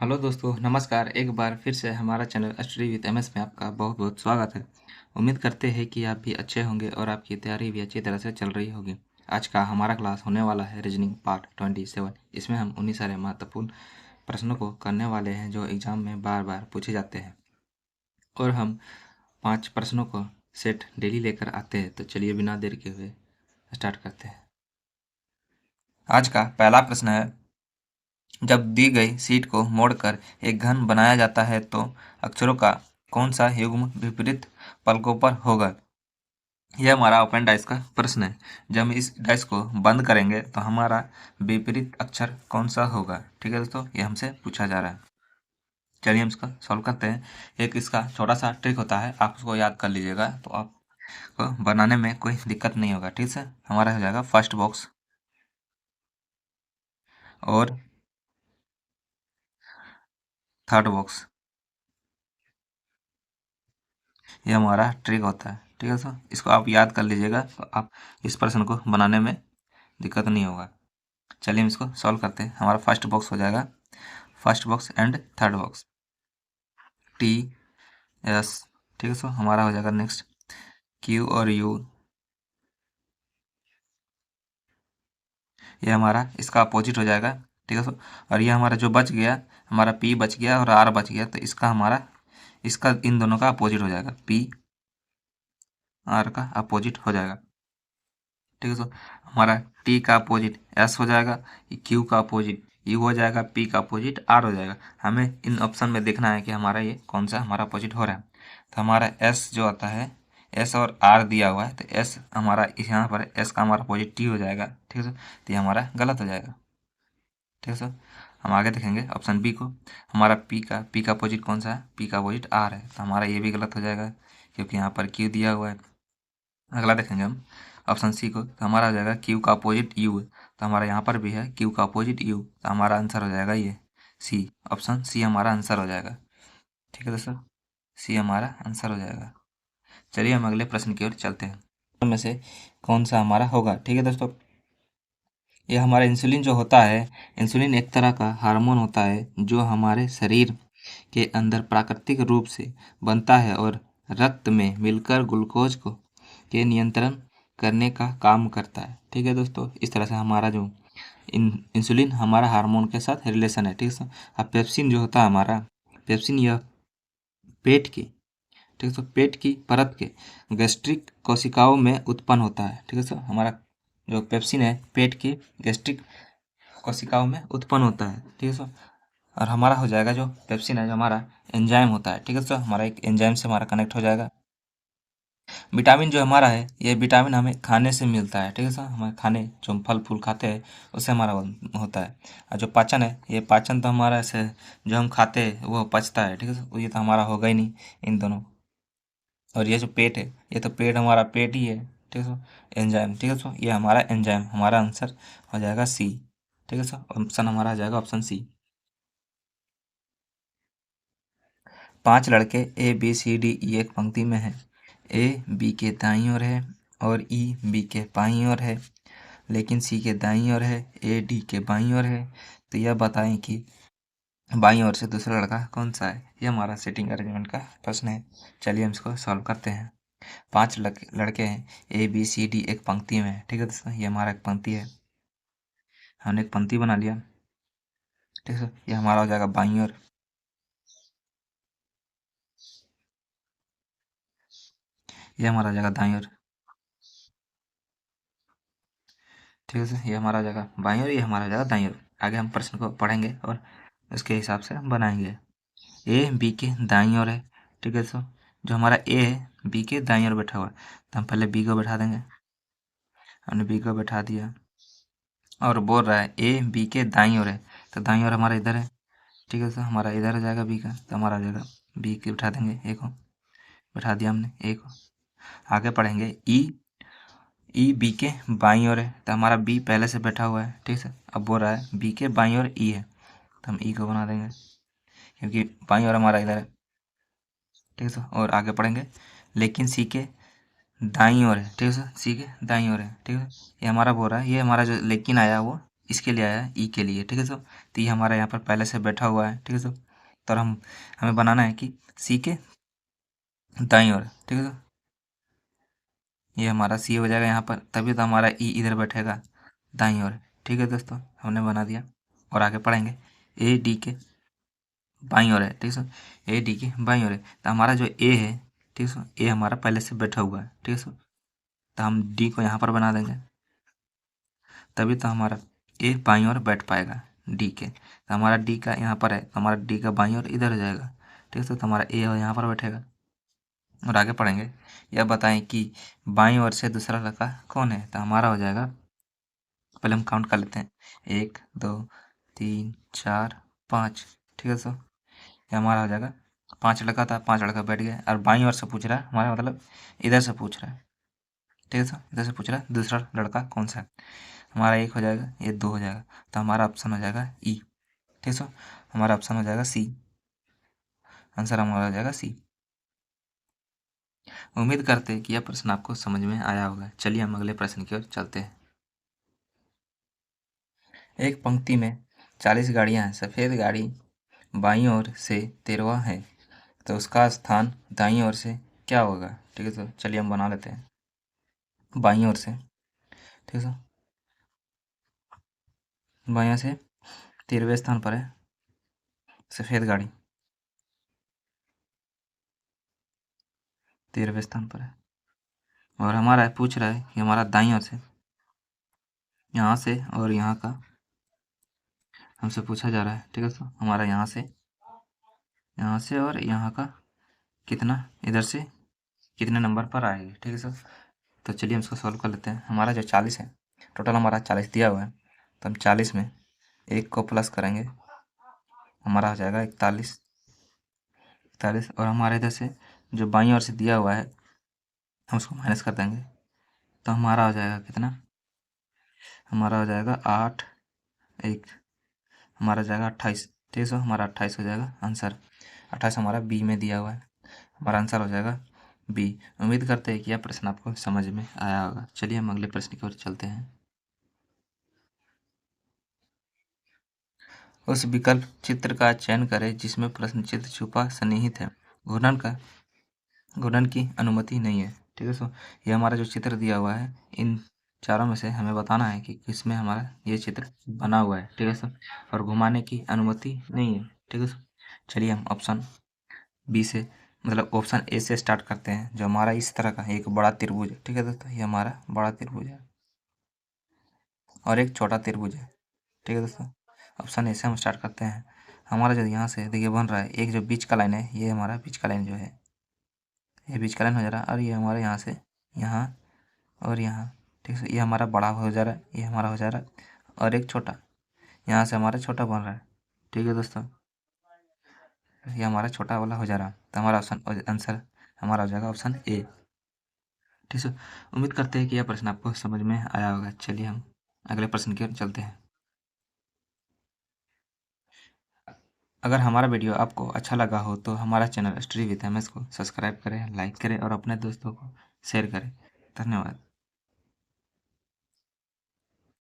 Hello दोस्तों, नमस्कार। एक बार फिर से हमारा चैनल स्टडी विद एमएस में आपका बहुत बहुत स्वागत है। उम्मीद करते हैं कि आप भी अच्छे होंगे और आपकी तैयारी भी अच्छी तरह से चल रही होगी। आज का हमारा क्लास होने वाला है रीजनिंग पार्ट 27। इसमें हम उन्हीं सारे महत्वपूर्ण प्रश्नों को करने वाले हैं जो एग्जाम में बार बार पूछे जाते हैं, और हम 5 प्रश्नों को सेट डेली लेकर आते हैं। तो चलिए बिना देर के हुए स्टार्ट करते हैं। आज का पहला प्रश्न है, जब दी गई शीट को मोड़कर एक घन बनाया जाता है तो अक्षरों का कौन सा युग्म विपरीत पलकों पर होगा। यह हमारा ओपन डाइस का प्रश्न है। जब हम इस डाइस को बंद करेंगे तो हमारा विपरीत अक्षर कौन सा होगा। ठीक है दोस्तों, ये हमसे पूछा जा रहा है। चलिए हम इसका सॉल्व करते हैं। एक इसका छोटा सा ट्रिक होता है, आप उसको याद कर लीजिएगा तो आपको बनाने में कोई दिक्कत नहीं होगा। ठीक है, हमारा हो जाएगा फर्स्ट बॉक्स और थर्ड बॉक्स। ये हमारा ट्रिक होता है। ठीक है सर, इसको आप याद कर लीजिएगा तो आप इस प्रश्न को बनाने में दिक्कत नहीं होगा। चलिए हम इसको सॉल्व करते हैं। हमारा फर्स्ट बॉक्स हो जाएगा first box and third box T S. ठीक है सर, हमारा हो जाएगा नेक्स्ट क्यू और यू। ये हमारा इसका अपोजिट हो जाएगा। ठीक है सर, और ये हमारा जो बच गया, हमारा पी बच गया और आर बच गया, तो इसका इन दोनों का अपोजिट हो जाएगा। पी आर का अपोजिट हो जाएगा। ठीक है सर, हमारा टी का अपोजिट एस हो जाएगा, क्यू का अपोजिट यू हो जाएगा, पी का अपोजिट आर हो जाएगा। हमें इन ऑप्शन में देखना है कि हमारा ये कौन सा हमारा अपोजिट हो रहा है। तो हमारा एस जो आता है, एस और आर दिया हुआ है, तो एस हमारा यहाँ पर एस का हमारा अपोजिट टी हो जाएगा। ठीक है सर, तो ये हमारा गलत हो जाएगा। ठीक है सर, हम आगे देखेंगे ऑप्शन बी को। हमारा पी का अपोजिट कौन सा है, पी का अपोजिट आर है, तो हमारा ये भी गलत हो जाएगा क्योंकि यहाँ पर क्यू दिया हुआ है। अगला देखेंगे हम ऑप्शन सी को, तो हमारा हो जाएगा क्यू का अपोजिट यू है, तो हमारा यहाँ पर भी है क्यू का अपोजिट यू, तो हमारा आंसर हो जाएगा ये सी। ऑप्शन सी हमारा आंसर हो जाएगा। ठीक है दोस्तों, सी हमारा आंसर हो जाएगा। चलिए हम अगले प्रश्न की ओर चलते हैं। में से कौन सा हमारा होगा। ठीक है दोस्तों, ये हमारा इंसुलिन जो होता है, इंसुलिन एक तरह का हार्मोन होता है जो हमारे शरीर के अंदर प्राकृतिक रूप से बनता है और रक्त में मिलकर ग्लूकोज को के नियंत्रण करने का काम करता है। ठीक है दोस्तों, इस तरह से हमारा जो इंसुलिन हमारा हार्मोन के साथ रिलेशन है। ठीक है, अब पेप्सिन जो होता है हमारा, पेप्सिन यह पेट की, ठीक है सर, पेट की परत के गैस्ट्रिक कोशिकाओं में उत्पन्न होता है। ठीक है सर, हमारा जो पेप्सिन है पेट की गैस्ट्रिक कोशिकाओं में उत्पन्न होता है। ठीक है सर, और हमारा हो जाएगा जो पेप्सिन है जो हमारा एंजाइम होता है। ठीक है सर, हमारा एक एंजाइम से हमारा कनेक्ट हो जाएगा। विटामिन जो हमारा है, ये विटामिन हमें खाने से मिलता है। ठीक है सर, हमारे खाने जो हम फल फूल खाते हैं उससे हमारा होता है। और जो पाचन है, ये पाचन तो हमारा ऐसे जो हम खाते हैं वो पचता है। ठीक है सर, ये तो हमारा होगा ही नहीं इन दोनों। और ये जो पेट है, ये तो पेट हमारा पेट ही है। ठीक है सर, एंजाइम। ठीक है सर, ये हमारा एंजाइम, हमारा आंसर हो जाएगा सी। ठीक है सर, ऑप्शन हमारा आ जाएगा ऑप्शन सी। 5 लड़के A B C D E एक पंक्ति में है। ए बी के दाईं ओर है और ई बी के बाईं ओर है, लेकिन सी के दाईं ओर है, ए डी के बाईं ओर है। तो यह बताएं कि बाईं ओर से दूसरा लड़का कौन सा है। ये हमारा सेटिंग अरेंजमेंट का प्रश्न है। चलिए हम इसको सॉल्व करते हैं। 5 लड़के हैं, ए बी सी डी एक पंक्ति में है। ठीक है दोस्तों, ये हमारा एक पंक्ति है, हमने एक पंक्ति बना लिया। ठीक है, ये हमारा हो जाएगा बाईं ओर। ये हमारा हो जाएगा दाईं ओर। ठीक है सर, ये हमारा हो जाएगा बाईं ओर, ये हमारा हो जाएगा दाईं ओर। आगे हम प्रश्न को पढ़ेंगे और उसके हिसाब से हम बनाएंगे। ए बी के दाईं ओर है। ठीक है सर, जो हमारा ए है बी के दाईं ओर बैठा हुआ है, तो हम पहले बी को बैठा देंगे। हमने बी को बैठा दिया और बोल रहा है ए बी के दाईं ओर है, तो दाईं ओर हमारा इधर है। ठीक है सर, हमारा इधर हो जाएगा बी का, तो हमारा हो जाएगा बी के बैठा देंगे, ए को बैठा दिया हमने, ए को। आगे पढ़ेंगे ई बी के बाईं ओर है, तो हमारा बी पहले से बैठा हुआ है। ठीक है, अब बोल रहा है बी के बाईं ओर ई है, तो हम ई को बना देंगे क्योंकि बाईं ओर हमारा इधर है। ठीक है सर, और आगे पढ़ेंगे लेकिन सी के दाईं ओर है। ठीक है सर, सी के दाईं ओर है। ठीक है, ये हमारा बोल रहा है, ये हमारा जो लेकिन आया वो इसके लिए आया है, ई के लिए, ठीक है सर। तो ये हमारा यहाँ पर पहले से बैठा हुआ है, ठीक है सर। तो हमें बनाना है कि सी के दाईं ओर, ठीक है सर। ये हमारा सी हो जाएगा यहाँ पर, तभी तो हमारा ई इधर बैठेगा दाईं ओर, ठीक है दोस्तों, हमने बना दिया। और आगे पढ़ेंगे ए डी के बाईं ओर है, ठीक है सर। ए डी के बाईं ओर है, तो हमारा जो ए है, ठीक है सर, ए हमारा पहले से बैठा हुआ है, ठीक है सर। तो हम डी को यहाँ पर बना देंगे, तभी तो हमारा ए बाईं ओर बैठ पाएगा डी के। तो हमारा डी का यहाँ पर है, तो हमारा डी का बाईं ओर इधर हो जाएगा, ठीक है सर। तो हमारा ए यहाँ पर बैठेगा। और आगे पढ़ेंगे, यह बताएं कि बाईं ओर से दूसरा लड़का कौन है। तो हमारा हो जाएगा, पहले हम काउंट कर लेते हैं, 1 2 3 4 5, ठीक है सर। ये हमारा हो जाएगा 5 लड़का था, 5 लड़का बैठ गया। और बाईं ओर से पूछ रहा है, हमारा मतलब इधर से पूछ रहा है, ठीक है सर, इधर से पूछ रहा है दूसरा लड़का कौन सा है। हमारा 1 हो जाएगा, ये 2 हो जाएगा, तो हमारा ऑप्शन हो जाएगा ई, ठीक है सर। हमारा ऑप्शन हो जाएगा सी, आंसर हमारा हो जाएगा सी। उम्मीद करते हैं कि यह प्रश्न आपको समझ में आया होगा। चलिए हम अगले प्रश्न की ओर चलते हैं। एक पंक्ति में 40 गाड़ियां हैं, सफ़ेद गाड़ी बाईं ओर से 13वां है, तो उसका स्थान दाईं ओर से क्या होगा, ठीक है सर। चलिए हम बना लेते हैं, बाईं ओर से, ठीक है सर। बाईं ओर से 13वें स्थान पर है सफ़ेद गाड़ी, 13वें स्थान पर है। और हमारा पूछ रहा है कि हमारा दाईं ओर से, यहाँ से और यहाँ का हमसे पूछा जा रहा है, ठीक है सर। हमारा यहाँ से और यहाँ का कितना, इधर से कितने नंबर पर आएगी, ठीक है सर। तो चलिए हम इसको सॉल्व कर लेते हैं। हमारा जो 40 है, टोटल हमारा 40 दिया हुआ है, तो हम 40 में 1 को प्लस करेंगे, हमारा हो जाएगा 41, और हमारे इधर से जो बाईं ओर से दिया हुआ है हम उसको माइनस कर देंगे, तो हमारा हो जाएगा कितना, हमारा हो जाएगा 8 1, हमारा जाएगा 28, ठीक है सर। हमारा 28 हो जाएगा आंसर, 28 हमारा बी में दिया हुआ है, हमारा आंसर हो जाएगा बी। उम्मीद करते हैं कि यह प्रश्न आपको समझ में आया होगा। चलिए हम अगले प्रश्न की ओर चलते हैं। उस विकल्प चित्र का चयन करें जिसमें प्रश्न चित्र छुपा सन्निहित है, घूर्णन की अनुमति नहीं है, ठीक है सो। ये हमारा जो चित्र दिया हुआ है, इन चारों में से हमें बताना है कि किसमें हमारा ये चित्र बना हुआ है, ठीक है सर। और घुमाने की अनुमति नहीं है, ठीक है सर। चलिए हम ऑप्शन बी से, मतलब ऑप्शन ए से स्टार्ट करते हैं, जो हमारा इस तरह का एक बड़ा त्रिभुज है, ठीक है दोस्तों। ये हमारा बड़ा त्रिभुज है और एक छोटा त्रिभुज है, ठीक है दोस्तों। ऑप्शन ए से हम स्टार्ट करते हैं। हमारा जो यहाँ से देखिए बन रहा है, एक जो बीच का लाइन है, ये हमारा बीच का लाइन जो है, ये बीच का लाइन हो जा रहा है। और ये हमारे यहाँ से यहाँ और यहाँ, ठीक है, ये हमारा बड़ा हो जा रहा है, ये हमारा हो जा रहा है। और एक छोटा, यहाँ से हमारा छोटा बन रहा है, ठीक है दोस्तों। ये हमारा छोटा वाला हो जा रहा है, तो हमारा ऑप्शन आंसर हमारा हो जाएगा ऑप्शन ए, ठीक है। उम्मीद करते हैं कि यह प्रश्न आपको समझ में आया होगा। चलिए हम अगले प्रश्न की ओर चलते हैं। अगर हमारा वीडियो आपको अच्छा लगा हो तो हमारा चैनल स्टडी विद एमएस को सब्सक्राइब करें, लाइक करें और अपने दोस्तों को शेयर करें। धन्यवाद।